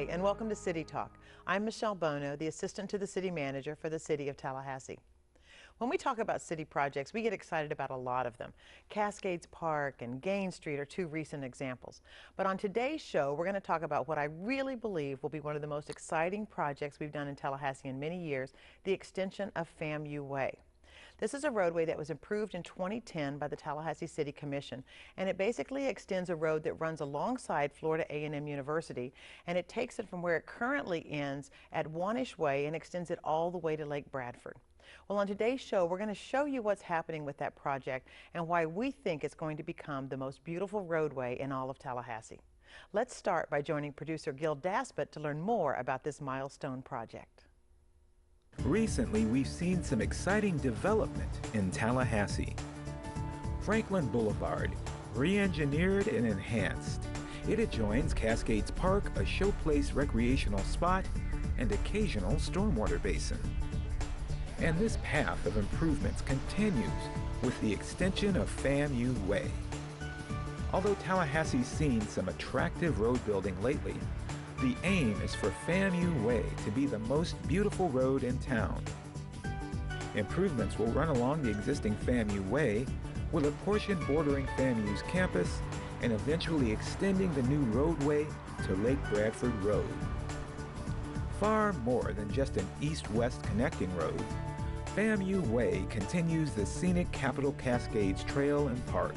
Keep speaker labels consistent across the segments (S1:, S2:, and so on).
S1: and welcome to City Talk. I'm Michelle Bono, the assistant to the city manager for the city of Tallahassee. When we talk about city projects, we get excited about a lot of them. Cascades Park and Gaines Street are two recent examples. But on today's show, we're going to talk about what I really believe will be one of the most exciting projects we've done in Tallahassee in many years, the extension of FAMU Way. This is a roadway that was improved in 2010 by the Tallahassee City Commission, and it basically extends a road that runs alongside Florida A&M University, and it takes it from where it currently ends at Wanish Way and extends it all the way to Lake Bradford. Well, on today's show, we're going to show you what's happening with that project and why we think it's going to become the most beautiful roadway in all of Tallahassee. Let's start by joining producer Gil Daspit to learn more about this milestone project.
S2: Recently, we've seen some exciting development in Tallahassee. Franklin Boulevard, re-engineered and enhanced. It adjoins Cascades Park, a showplace recreational spot, and occasional stormwater basin. And this path of improvements continues with the extension of FAMU Way. Although Tallahassee's seen some attractive road building lately, the aim is for FAMU Way to be the most beautiful road in town. Improvements will run along the existing FAMU Way, with a portion bordering FAMU's campus and eventually extending the new roadway to Lake Bradford Road. Far more than just an east-west connecting road, FAMU Way continues the scenic Capitol Cascades Trail and Park.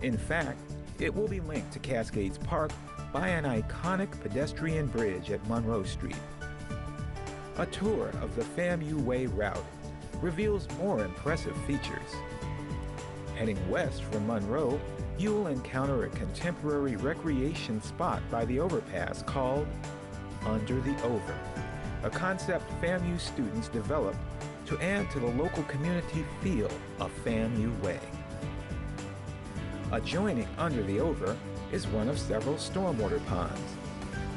S2: In fact, it will be linked to Cascades Park by an iconic pedestrian bridge at Monroe Street. A tour of the FAMU Way route reveals more impressive features. Heading west from Monroe, you'll encounter a contemporary recreation spot by the overpass called Under the Over, a concept FAMU students developed to add to the local community feel of FAMU Way. Adjoining Under the Over is one of several stormwater ponds.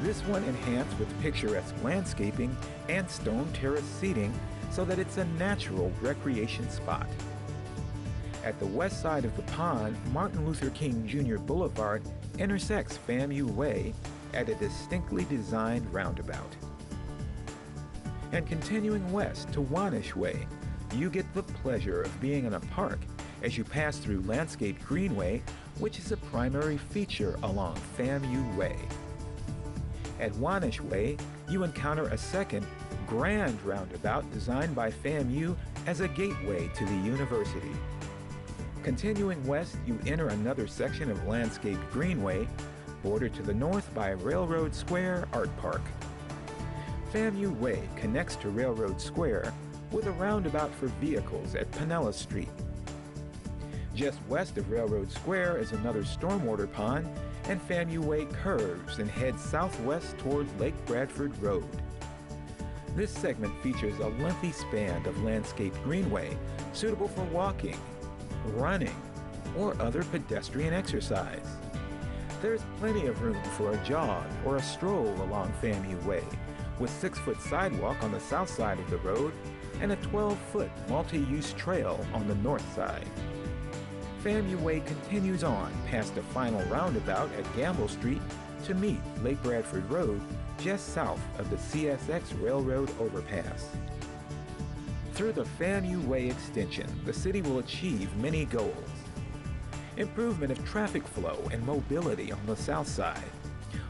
S2: This one enhanced with picturesque landscaping and stone terrace seating so that it's a natural recreation spot. At the west side of the pond, Martin Luther King Jr. Boulevard intersects FAMU Way at a distinctly designed roundabout. And continuing west to Wanish Way, you get the pleasure of being in a park as you pass through landscaped greenway, which is a primary feature along FAMU Way. At Wanish Way, you encounter a second, grand roundabout designed by FAMU as a gateway to the university. Continuing west, you enter another section of landscaped greenway, bordered to the north by Railroad Square Art Park. FAMU Way connects to Railroad Square with a roundabout for vehicles at Pinella Street. Just west of Railroad Square is another stormwater pond, and FAMU Way curves and heads southwest toward Lake Bradford Road. This segment features a lengthy span of landscaped greenway suitable for walking, running, or other pedestrian exercise. There's plenty of room for a jog or a stroll along FAMU Way, with 6-foot sidewalk on the south side of the road and a 12-foot multi-use trail on the north side. FAMU Way continues on past a final roundabout at Gamble Street to meet Lake Bradford Road just south of the CSX Railroad overpass. Through the FAMU Way extension, the city will achieve many goals. Improvement of traffic flow and mobility on the south side,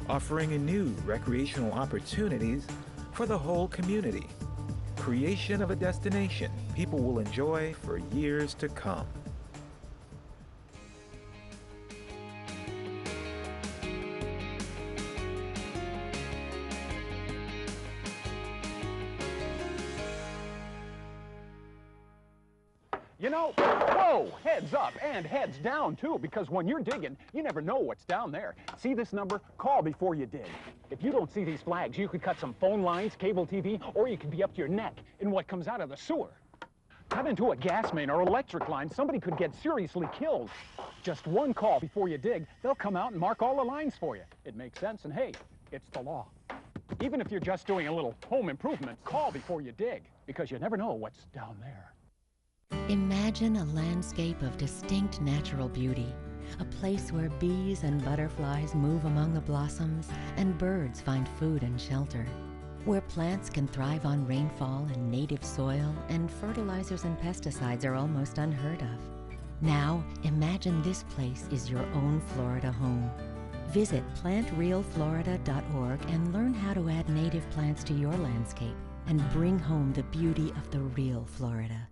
S2: offering new recreational opportunities for the whole community. Creation of a destination people will enjoy for years to come.
S3: You know, whoa, heads up and heads down too, because when you're digging, you never know what's down there. See this number? Call before you dig. If you don't see these flags, you could cut some phone lines, cable TV, or you could be up to your neck in what comes out of the sewer. Cut into a gas main or electric line, somebody could get seriously killed. Just one call before you dig, they'll come out and mark all the lines for you. It makes sense, and hey, it's the law. Even if you're just doing a little home improvement, call before you dig, because you never know what's down there.
S4: Imagine a landscape of distinct natural beauty, a place where bees and butterflies move among the blossoms and birds find food and shelter, where plants can thrive on rainfall and native soil and fertilizers and pesticides are almost unheard of. Now, imagine this place is your own Florida home. Visit plantrealflorida.org and learn how to add native plants to your landscape and bring home the beauty of the real Florida.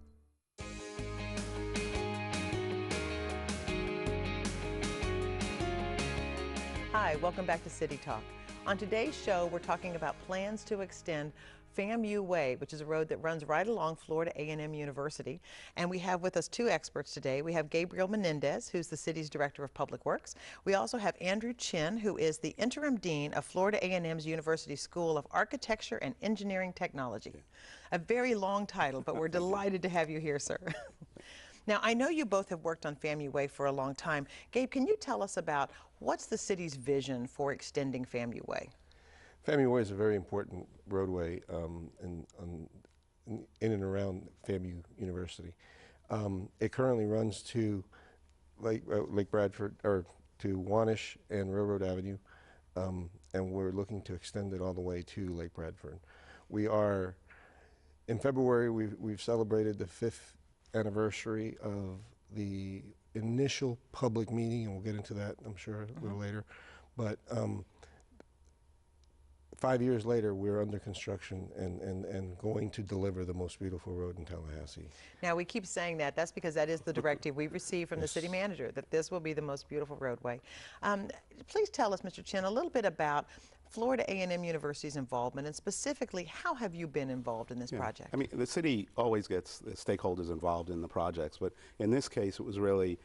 S1: Hi, welcome back to City Talk. On today's show, we're talking about plans to extend FAMU Way, which is a road that runs right along Florida A&M University. And we have with us two experts today. We have Gabriel Menendez, who's the city's Director of Public Works. We also have Andrew Chin, who is the Interim Dean of Florida A&M's University School of Architecture and Engineering Technology. A very long title, but we're delighted to have you here, sir. Now, I know you both have worked on FAMU Way for a long time. Gabe, can you tell us about what's the city's vision for extending FAMU Way?
S5: FAMU Way is a very important roadway in and around FAMU University. It currently runs to Lake Bradford, or to Wanish and Railroad Avenue, and we're looking to extend it all the way to Lake Bradford. We are, in February, we've celebrated the 5th anniversary of the initial public meeting, and we'll get into that, I'm sure, a little later. But 5 years later, we're under construction and going to deliver the most beautiful road in Tallahassee.
S1: Now, we keep saying that. That's because that is the directive we received from the city manager, that this will be the most beautiful roadway. Please tell us, Mr. Chin, a little bit about Florida A&M University's involvement, and specifically, how have you been involved in this project?
S6: I mean, the city always gets the stakeholders involved in the projects, but in this case, it was really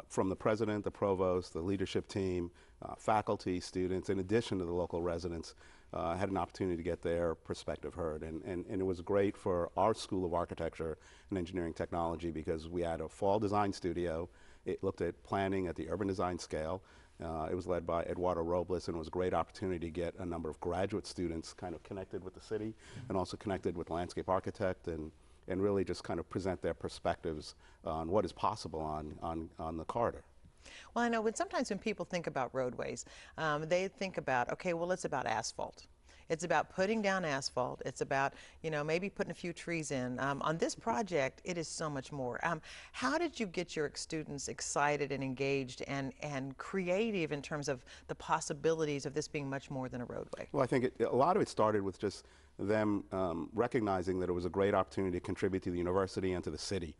S6: from the president, the provost, the leadership team, faculty, students, in addition to the local residents, had an opportunity to get their perspective heard. And it was great for our School of Architecture and Engineering Technology because we had a fall design studio. It looked at planning at the urban design scale. It was led by Eduardo Robles, and it was a great opportunity to get a number of graduate students kind of connected with the city and also connected with landscape architect and really just kind of present their perspectives on what is possible on the corridor.
S1: Well, I know sometimes when people think about roadways, they think about, okay, well, it's about asphalt. It's about putting down asphalt. It's about, you know, maybe putting a few trees in. On this project, it is so much more. How did you get your students excited and engaged and creative in terms of the possibilities of this being much more than a roadway?
S6: Well, I think a lot of it started with just them recognizing that it was a great opportunity to contribute to the university and to the city.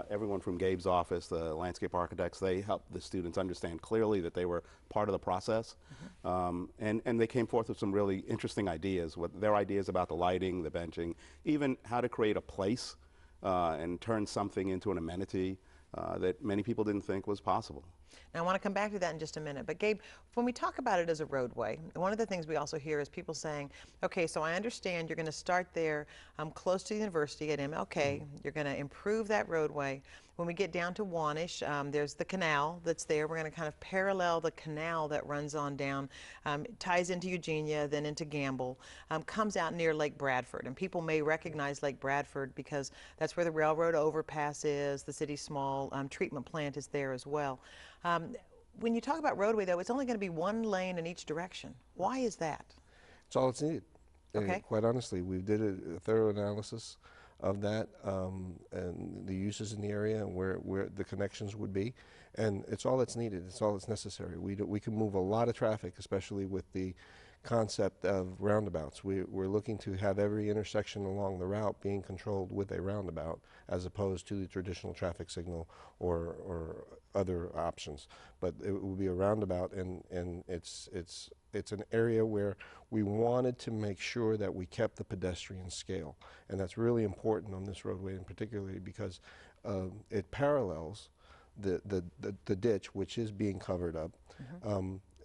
S6: Everyone from Gabe's office, the landscape architects, they helped the students understand clearly that they were part of the process. And they came forth with some really interesting ideas, with their ideas about the lighting, the benching, even how to create a place and turn something into an amenity that many people didn't think was possible.
S1: Now, I want to come back to that in just a minute. But Gabe, when we talk about it as a roadway, one of the things we also hear is people saying, okay, so I understand you're going to start there close to the university at MLK. You're going to improve that roadway. When we get down to Wanish, there's the canal that's there. We're going to kind of parallel the canal that runs on down, ties into Eugenia, then into Gamble, comes out near Lake Bradford. And people may recognize Lake Bradford because that's where the railroad overpass is. The city's small treatment plant is there as well. When you talk about roadway, though, it's only going to be one lane in each direction. Why is that?
S5: It's all it's needed.
S1: Okay.
S5: Quite honestly, we did a thorough analysis of that and the uses in the area and where the connections would be, and it's all that's needed. It's all that's necessary. We can move a lot of traffic, especially with the concept of roundabouts. We're looking to have every intersection along the route being controlled with a roundabout, as opposed to the traditional traffic signal or other options. But it will be a roundabout, and it's an area where we wanted to make sure that we kept the pedestrian scale, and that's really important on this roadway, and particularly because it parallels the ditch, which is being covered up.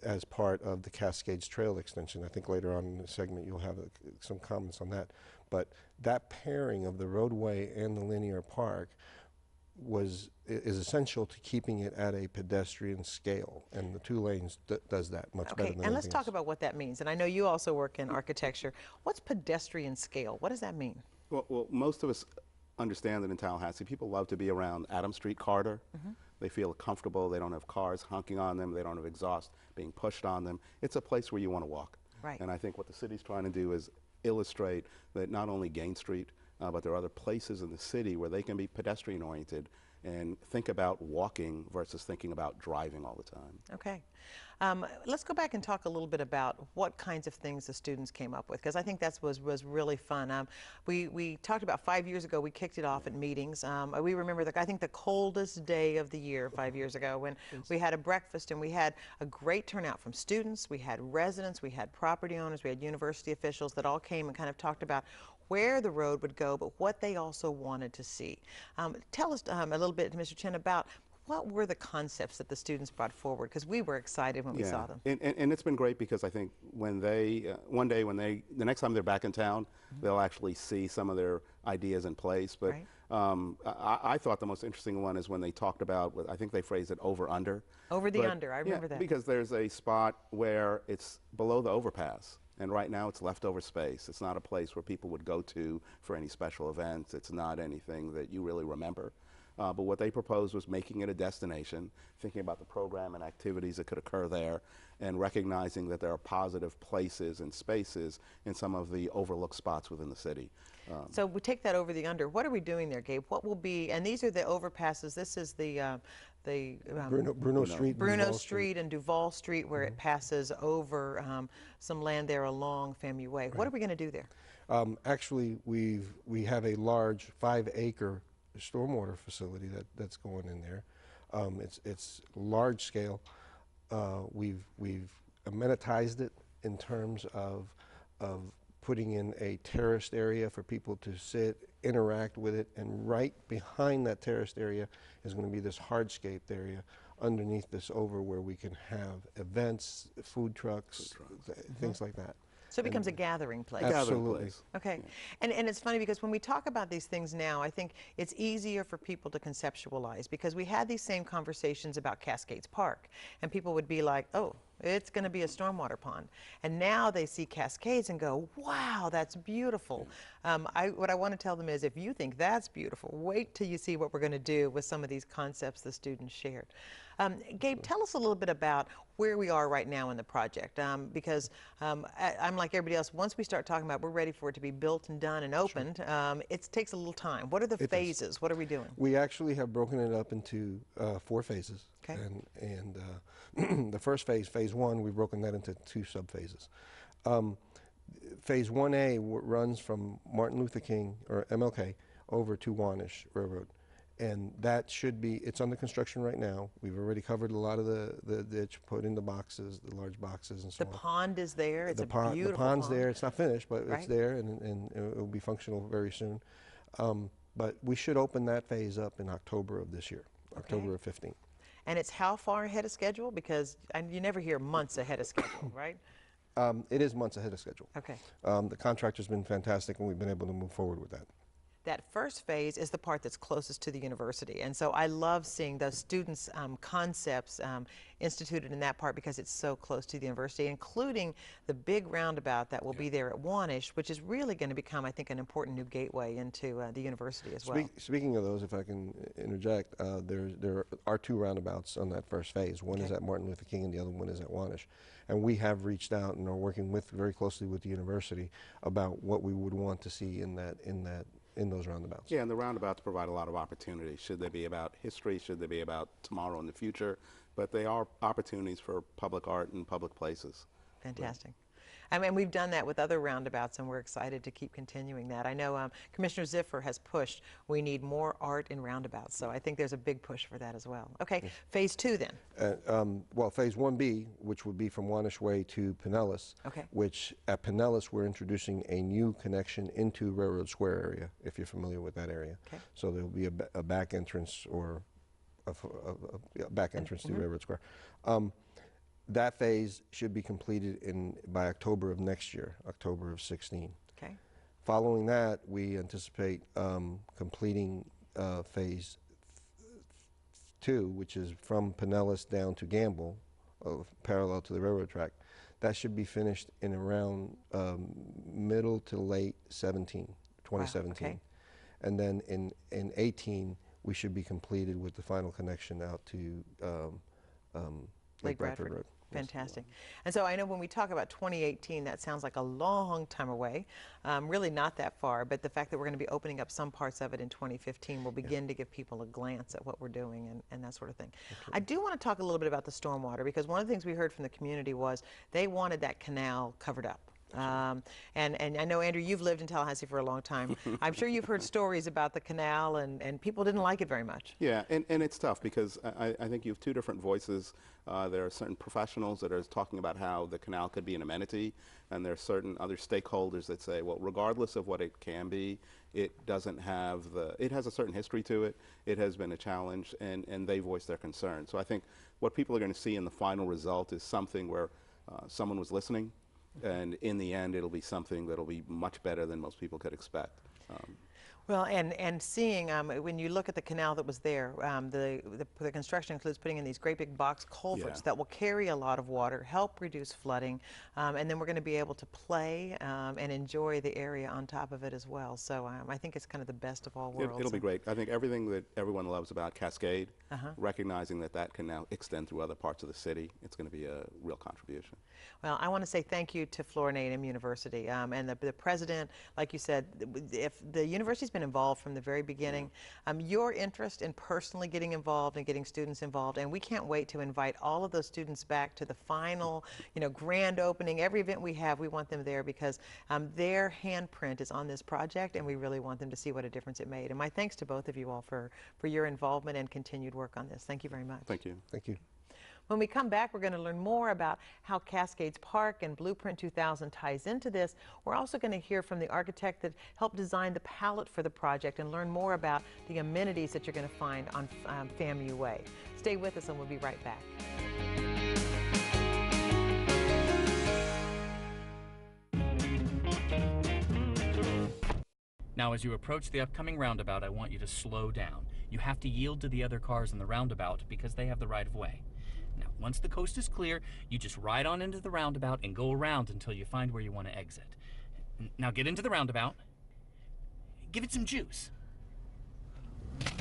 S5: As part of the Cascades Trail extension. I think later on in the segment you'll have some comments on that. But that pairing of the roadway and the linear park is essential to keeping it at a pedestrian scale, and the 2 lanes does that much better than
S1: and let's
S5: anything
S1: talk
S5: else.
S1: about what that means. And I know you also work in architecture. What's pedestrian scale? What does that mean?
S6: Well, most of us understand that in Tallahassee, people love to be around Adams Street corridor. They feel comfortable. They don't have cars honking on them. They don't have exhaust being pushed on them. It's a place where you want to walk.
S1: Right.
S6: And I think what the city's trying to do is illustrate that not only Gain Street, but there are other places in the city where they can be pedestrian oriented and think about walking versus thinking about driving all the time.
S1: Okay. Let's go back and talk a little bit about what kinds of things the students came up with, because I think that was really fun. We talked about 5 years ago, we kicked it off at meetings. We remember, I think, the coldest day of the year 5 years ago when we had a breakfast and we had a great turnout from students, we had residents, we had property owners, we had university officials that all came and kind of talked about where the road would go, but what they also wanted to see. Tell us a little bit, Mr. Chen, about what were the concepts that the students brought forward? Because we were excited when we saw them.
S6: And it's been great because I think when they, one day when they, the next time they're back in town, they'll actually see some of their ideas in place. But I thought the most interesting one is when they talked about, I think they phrased it over-under.
S1: Over the under, I remember that.
S6: Because there's a spot where it's below the overpass. And right now it's leftover space. It's not a place where people would go to for any special events. It's not anything that you really remember. But what they proposed was making it a destination, thinking about the program and activities that could occur there, and recognizing that there are positive places and spaces in some of the overlooked spots within the city.
S1: So we take that over the under. What are we doing there, Gabe? What will be, and these are the overpasses. This is the
S5: Bruno Street,
S1: Bruno Street and Duval Street, where it passes over some land there along FAMU Way. What are we going to do there?
S5: Actually, we have a large 5-acre stormwater facility that's going in there. It's large scale. We've amenitized it in terms of putting in a terraced area for people to sit, interact with it, and right behind that terraced area is going to be this hardscaped area underneath this over where we can have events, food trucks, things like that.
S1: So it becomes a gathering place.
S5: Absolutely.
S1: Okay. And it's funny because when we talk about these things now, I think it's easier for people to conceptualize, because we had these same conversations about Cascades Park, and people would be like, oh, it's going to be a stormwater pond. And now they see Cascades and go, wow, that's beautiful. What I want to tell them is, if you think that's beautiful, wait till you see what we're going to do with some of these concepts the students shared. Gabe, tell us a little bit about where we are right now in the project, because I'm like everybody else. Once we start talking about we're ready for it to be built and done and opened, it takes a little time. What are the phases? What are we doing?
S5: We actually have broken it up into 4 phases.
S1: Okay.
S5: And the first phase, phase 1, we've broken that into 2 subphases. Phase 1A runs from Martin Luther King, or MLK, over to Wanish Railroad. And that should be, it's under construction right now. We've already covered a lot of the ditch, put in the boxes, the large boxes and so on.
S1: The pond is there. It's a beautiful
S5: The pond's
S1: pond.
S5: there. It's not finished, but it's there, and it will be functional very soon. But we should open that phase up in October of this year, October of 15.
S1: And it's how far ahead of schedule? Because you never hear months ahead of schedule, right?
S5: It is months ahead of schedule.
S1: Okay.
S5: The contractor's been fantastic, and we've been able to move forward with that.
S1: That first phase is the part that's closest to the university. And so I love seeing those students' concepts instituted in that part, because it's so close to the university, including the big roundabout that will be there at Wanish, which is really going to become, I think, an important new gateway into the university as well.
S5: Speaking of those, if I can interject, there are 2 roundabouts on that first phase. One is at Martin Luther King and the other one is at Wanish. And we have reached out and are working very closely with the university about what we would want to see in those roundabouts.
S6: Yeah, and the roundabouts provide a lot of opportunities. Should they be about history? Should they be about tomorrow and the future? But they are opportunities for public art and public places.
S1: Fantastic. I mean, we've done that with other roundabouts, and we're excited to keep continuing that. I know Commissioner Ziffer has pushed, we need more art in roundabouts, so I think there's a big push for that as well. Okay, phase 2 then.
S5: Well, phase 1B, which would be from Wanish Way to Pinellas, which at Pinellas we're introducing a new connection into Railroad Square area, if you're familiar with that area. So there will be a back entrance, or a back entrance to Railroad Square. That phase should be completed by October of next year, October of 16.
S1: Okay.
S5: Following that, we anticipate completing phase 2, which is from Pinellas down to Gamble, parallel to the railroad track. That should be finished in around middle to late 2017.
S1: Wow, okay.
S5: And then in 18, we should be completed with the final connection out to Lake Bradford Road.
S1: Fantastic. And so I know when we talk about 2018, that sounds like a long time away, really not that far, but the fact that we're going to be opening up some parts of it in 2015 will begin to give people a glance at what we're doing and that sort of thing. Okay. I do want to talk a little bit about the stormwater, because one of the things we heard from the community was they wanted that canal covered up. And I know, Andrew, you've lived in Tallahassee for a long time. I'm sure you've heard stories about the canal, and people didn't like it very much.
S6: Yeah, and it's tough because I think you have two different voices. There are certain professionals that are talking about how the canal could be an amenity, and there are certain other stakeholders that say, well, regardless of what it can be, it doesn't have it has a certain history to it. It has been a challenge, and they voice their concern. So I think what people are going to see in the final result is something where someone was listening, and in the end, it'll be something that'll be much better than most people could expect.
S1: Well, and seeing, when you look at the canal that was there, the construction includes putting in these great big box culverts that will carry a lot of water, help reduce flooding, and then we're going to be able to play and enjoy the area on top of it as well. So I think it's kind of the best of all worlds.
S6: It'll be great. I think everything that everyone loves about Cascade, recognizing that can now extend through other parts of the city, it's going to be a real contribution.
S1: Well, I want to say thank you to Florida A&M University and the president. Like you said, if the university's been involved from the very beginning, your interest in personally getting involved and getting students involved, and we can't wait to invite all of those students back to the final, grand opening. Every event we have, we want them there because their handprint is on this project, and we really want them to see what a difference it made. And my thanks to both of you all for your involvement and continued work on this. Thank you very much.
S6: Thank you.
S5: Thank you.
S1: When we come back, we're going to learn more about how Cascades Park and Blueprint 2000 ties into this. We're also going to hear from the architect that helped design the palette for the project and learn more about the amenities that you're going to find on FAMU Way. Stay with us and we'll be right back.
S7: Now, as you approach the upcoming roundabout, I want you to slow down. You have to yield to the other cars in the roundabout because they have the right of way. Now, once the coast is clear, you just ride on into the roundabout and go around until you find where you want to exit. Now get into the roundabout. Give it some juice.
S8: This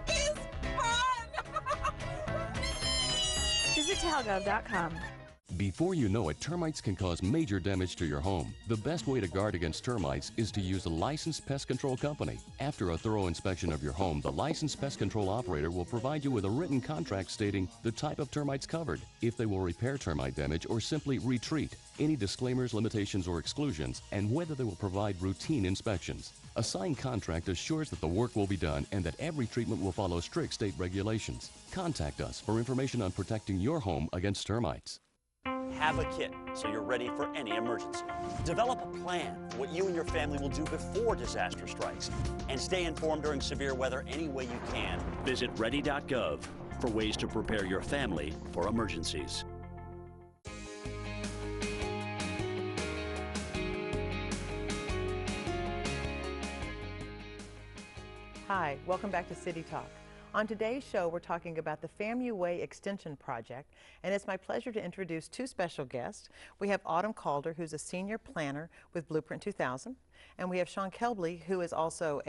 S8: is fun! Visit talgov.com.
S9: Before you know it, termites can cause major damage to your home. The best way to guard against termites is to use a licensed pest control company. After a thorough inspection of your home, the licensed pest control operator will provide you with a written contract stating the type of termites covered, if they will repair termite damage or simply retreat, any disclaimers, limitations, or exclusions, and whether they will provide routine inspections. A signed contract assures that the work will be done and that every treatment will follow strict state regulations. Contact us for information on protecting your home against termites.
S10: Have a kit so you're ready for any emergency. Develop a plan for what you and your family will do before disaster strikes. And stay informed during severe weather any way you can. Visit ready.gov for ways to prepare your family for emergencies.
S1: Hi, welcome back to City Talk. On today's show, we're talking about the FAMU Way Extension Project, and it's my pleasure to introduce two special guests. We have Autumn Calder, who's a senior planner with Blueprint 2000, and we have Sean Kelbley, who is also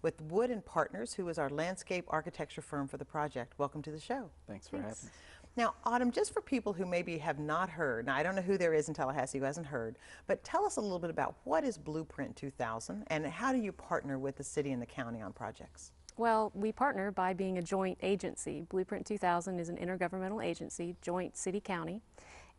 S1: with Wood & Partners, who is our landscape architecture firm for the project. Welcome to the show.
S11: Thanks for having us.
S1: Now, Autumn, just for people who maybe have not heard, now I don't know who there is in Tallahassee who hasn't heard, but tell us a little bit about what is Blueprint 2000 and how do you partner with the city and the county on projects?
S12: Well, we partner by being a joint agency. Blueprint 2000 is an intergovernmental agency, joint city-county,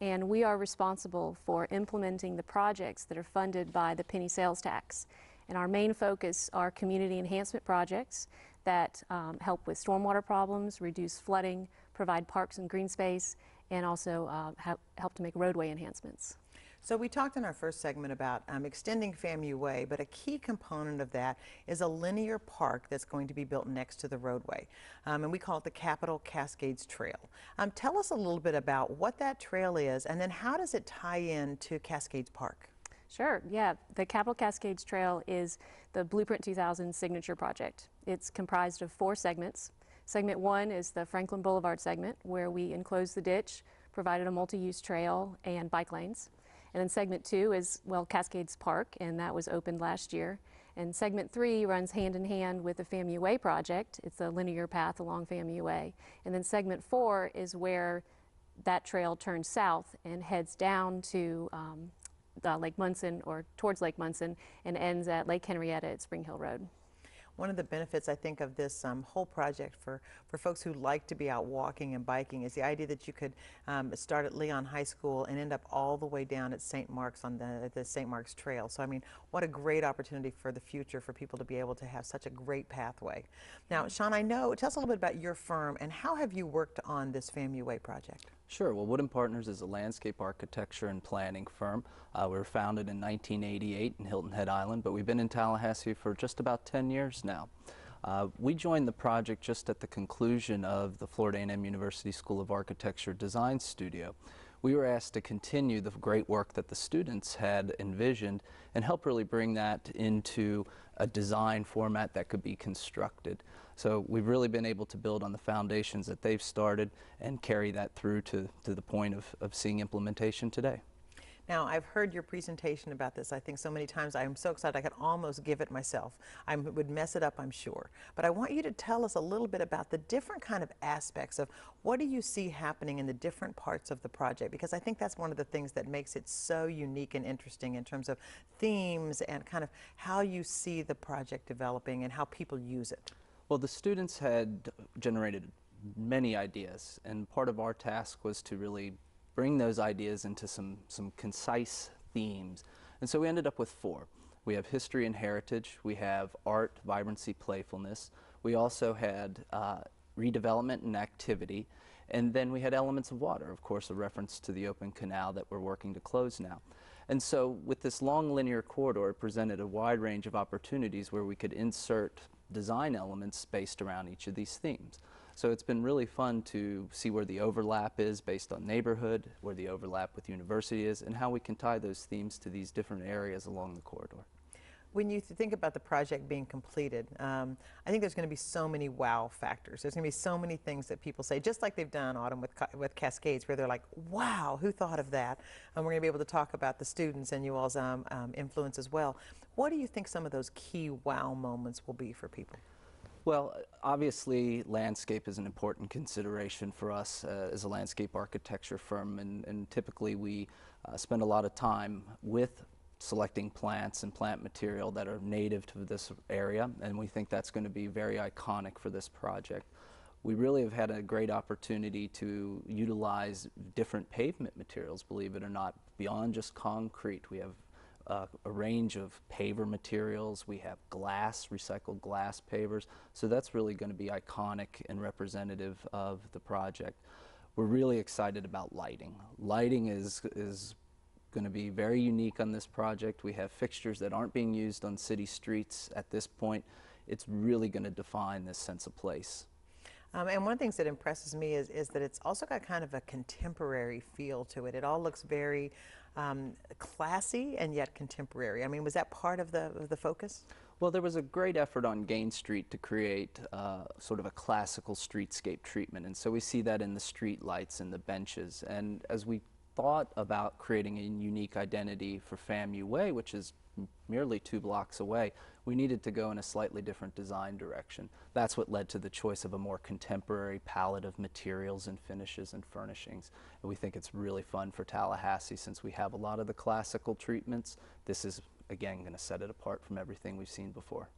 S12: and we are responsible for implementing the projects that are funded by the penny sales tax. And our main focus are community enhancement projects that help with stormwater problems, reduce flooding, provide parks and green space, and also help to make roadway enhancements.
S1: So we talked in our first segment about extending FAMU Way, but a key component of that is a linear park that's going to be built next to the roadway, and we call it the Capitol Cascades Trail. Tell us a little bit about what that trail is, and then how does it tie in to Cascades Park?
S12: Sure, yeah. The Capitol Cascades Trail is the Blueprint 2000 signature project. It's comprised of 4 segments. Segment 1 is the Franklin Boulevard segment, where we enclosed the ditch, provided a multi-use trail and bike lanes. And then segment 2 is, well, Cascades Park, and that was opened last year. And segment 3 runs hand in hand with the FAMU Way project. It's a linear path along FAMU Way. And then segment 4 is where that trail turns south and heads down to Lake Munson, or towards Lake Munson, and ends at Lake Henrietta at Spring Hill Road.
S1: One of the benefits, I think, of this whole project for folks who like to be out walking and biking is the idea that you could start at Leon High School and end up all the way down at St. Mark's on the St. Mark's Trail. So, I mean, what a great opportunity for the future for people to be able to have such a great pathway. Now, Sean, I know, tell us a little bit about your firm and how have you worked on this FAMU Way project?
S11: Sure. Well, Wood & Partners is a landscape architecture and planning firm. We were founded in 1988 in Hilton Head Island, but we've been in Tallahassee for just about 10 years now. We joined the project just at the conclusion of the Florida A&M University School of Architecture Design Studio. We were asked to continue the great work that the students had envisioned and help really bring that into a design format that could be constructed. So we've really been able to build on the foundations that they've started and carry that through to the point of seeing implementation today.
S1: Now, I've heard your presentation about this, I think, so many times. I'm so excited I could almost give it myself. I would mess it up, I'm sure. But I want you to tell us a little bit about the different kind of aspects of what do you see happening in the different parts of the project, because I think that's one of the things that makes it so unique and interesting in terms of themes and kind of how you see the project developing and how people use it.
S11: Well, the students had generated many ideas, and part of our task was to really bring those ideas into some concise themes. And so we ended up with 4. We have history and heritage, we have art, vibrancy, playfulness, we also had redevelopment and activity, and then we had elements of water, of course a reference to the open canal that we're working to close now. And so with this long linear corridor, it presented a wide range of opportunities where we could insert design elements based around each of these themes. So it's been really fun to see where the overlap is based on neighborhood, where the overlap with university is, and how we can tie those themes to these different areas along the corridor.
S1: When you think about the project being completed, I think there's going to be so many wow factors. There's going to be so many things that people say, just like they've done, Autumn, with Cascades, where they're like, wow, who thought of that? And we're going to be able to talk about the students and you all's influence as well. What do you think some of those key wow moments will be for people?
S11: Well, obviously, landscape is an important consideration for us as a landscape architecture firm, and typically we spend a lot of time with selecting plants and plant material that are native to this area, and we think that's going to be very iconic for this project. We really have had a great opportunity to utilize different pavement materials, believe it or not, beyond just concrete. We have a range of paver materials. We have glass, recycled glass pavers. So that's really going to be iconic and representative of the project. We're really excited about lighting. Lighting is going to be very unique on this project. We have fixtures that aren't being used on city streets at this point. It's really going to define this sense of place.
S1: And one of the things that impresses me is that it's also got kind of a contemporary feel to it. It all looks very classy and yet contemporary. I mean, was that part of the focus?
S11: Well, there was a great effort on Gain Street to create sort of a classical streetscape treatment, and so we see that in the street lights and the benches. And as we thought about creating a unique identity for FAMU Way, which is merely 2 blocks away, we needed to go in a slightly different design direction. That's what led to the choice of a more contemporary palette of materials and finishes and furnishings. And we think it's really fun for Tallahassee since we have a lot of the classical treatments. This is, again, going to set it apart from everything we've seen before.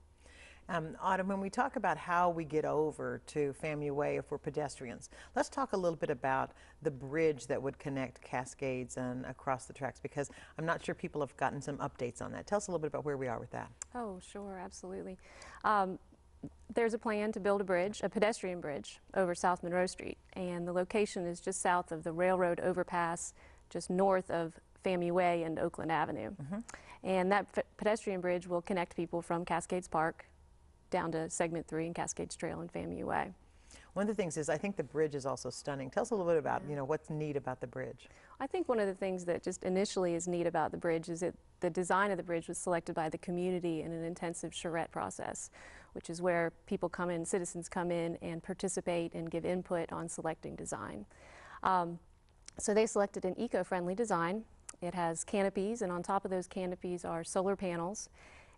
S1: Autumn, when we talk about how we get over to FAMU Way if we're pedestrians, let's talk a little bit about the bridge that would connect Cascades and across the tracks, because I'm not sure people have gotten some updates on that. Tell us a little bit about where we are with that.
S12: Oh, sure, absolutely. There's a plan to build a bridge, a pedestrian bridge, over South Monroe Street, and the location is just south of the railroad overpass, just north of FAMU Way and Oakland Avenue. And that pedestrian bridge will connect people from Cascades Park down to segment 3 and Cascades Trail and FAMU Way.
S1: One of the things is I think the bridge is also stunning. Tell us a little bit about, you know, what's neat about the bridge.
S12: I think one of the things that just initially is neat about the bridge is that the design of the bridge was selected by the community in an intensive charrette process, which is where people come in, citizens come in and participate and give input on selecting design. So they selected an eco-friendly design. It has canopies, and on top of those canopies are solar panels.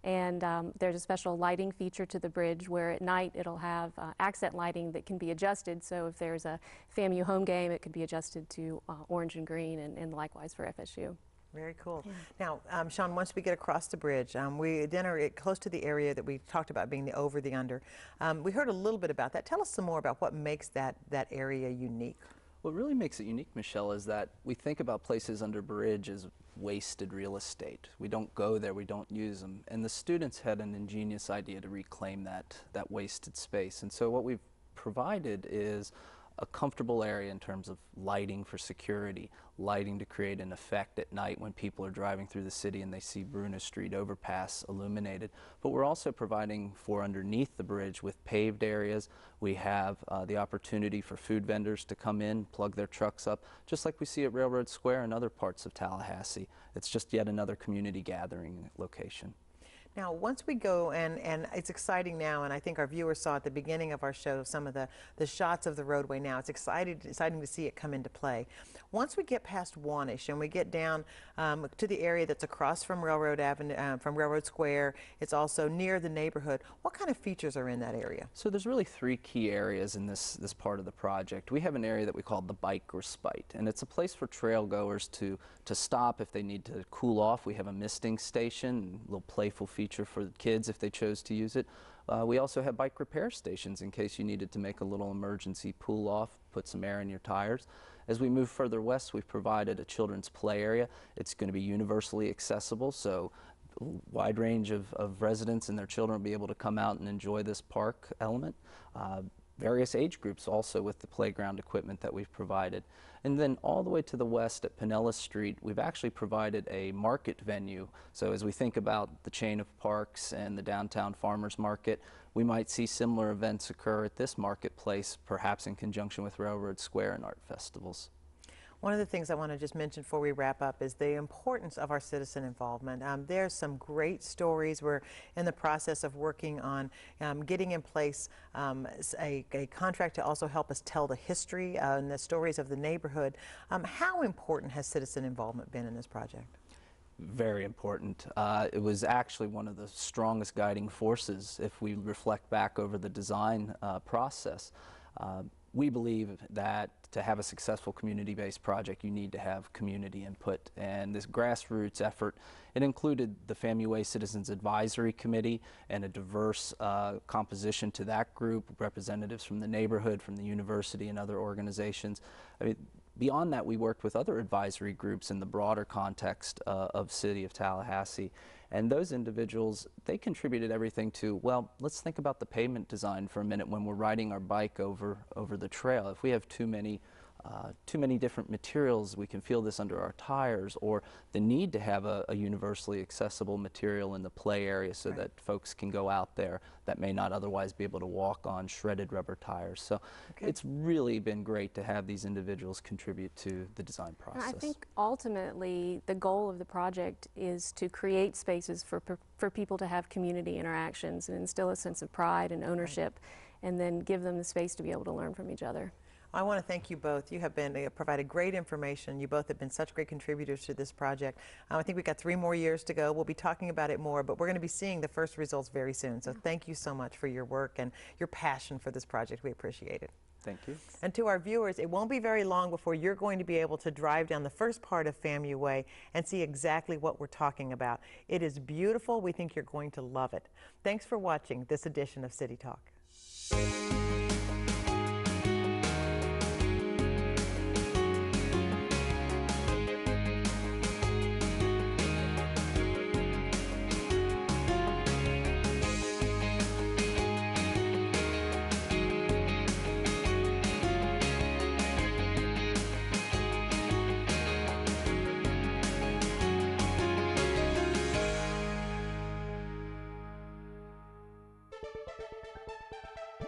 S12: And there's a special lighting feature to the bridge where at night it'll have accent lighting that can be adjusted. So if there's a FAMU home game, it could be adjusted to orange and green, and likewise for FSU.
S1: Very cool. Yeah. Now, Sean, once we get across the bridge, we then are close to the area that we talked about being the over, the under. We heard a little bit about that. Tell us some more about what makes that area unique.
S11: What really makes it unique, Michelle, is that we think about places under bridge as wasted real estate. We don't go there, we don't use them. And the students had an ingenious idea to reclaim that wasted space. And so what we've provided is a comfortable area in terms of lighting for security, lighting to create an effect at night when people are driving through the city and they see Bruno Street overpass illuminated. But we're also providing for underneath the bridge with paved areas. We have the opportunity for food vendors to come in, plug their trucks up, just like we see at Railroad Square and other parts of Tallahassee. It's just yet another community gathering location.
S1: Now, once we go, and it's exciting now, and I think our viewers saw at the beginning of our show some of the shots of the roadway now. It's exciting to see it come into play. Once we get past Wanish and we get down to the area that's across from Railroad Avenue, from Railroad Square, it's also near the neighborhood. What kind of features are in that area?
S11: So there's really three key areas in this part of the project. We have an area that we call the Bike Respite, and it's a place for trail goers to stop if they need to cool off. We have a misting station, a little playful feature for the kids if they chose to use it. We also have bike repair stations in case you needed to make a little emergency pull off, put some air in your tires. As we move further west, we've provided a children's play area. It's going to be universally accessible, so a wide range of residents and their children will be able to come out and enjoy this park element. Various age groups also with the playground equipment that we've provided. And then all the way to the west at Pinellas Street, we've actually provided a market venue. So as we think about the chain of parks and the downtown farmers market, we might see similar events occur at this marketplace, perhaps in conjunction with Railroad Square and art festivals.
S1: One of the things I want to just mention before we wrap up is the importance of our citizen involvement. There's some great stories. We're in the process of working on getting in place a contract to also help us tell the history and the stories of the neighborhood. How important has citizen involvement been in this project?
S11: Very important. It was actually one of the strongest guiding forces if we reflect back over the design process. We believe that to have a successful community-based project, you need to have community input. And this grassroots effort, it included the FAMU Way Citizens Advisory Committee and a diverse composition to that group, representatives from the neighborhood, from the university, and other organizations. I mean, beyond that, we worked with other advisory groups in the broader context of City of Tallahassee. And those individuals, they contributed everything to, well, let's think about the pavement design for a minute when we're riding our bike over the trail. If we have too many different materials, we can feel this under our tires, or the need to have a universally accessible material in the play area so that folks can go out there that may not otherwise be able to walk on shredded rubber tires. So it's really been great to have these individuals contribute to the design process.
S12: I think ultimately the goal of the project is to create spaces for people to have community interactions and instill a sense of pride and ownership, and then give them the space to be able to learn from each other.
S1: I want to thank you both. You have provided great information. You both have been such great contributors to this project. I think we've got 3 more years to go. We'll be talking about it more, but we're going to be seeing the first results very soon. So thank you so much for your work and your passion for this project. We appreciate it.
S11: Thank you.
S1: And to our viewers, it won't be very long before you're going to be able to drive down the first part of FAMU Way and see exactly what we're talking about. It is beautiful. We think you're going to love it. Thanks for watching this edition of City Talk.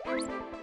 S8: Thank you.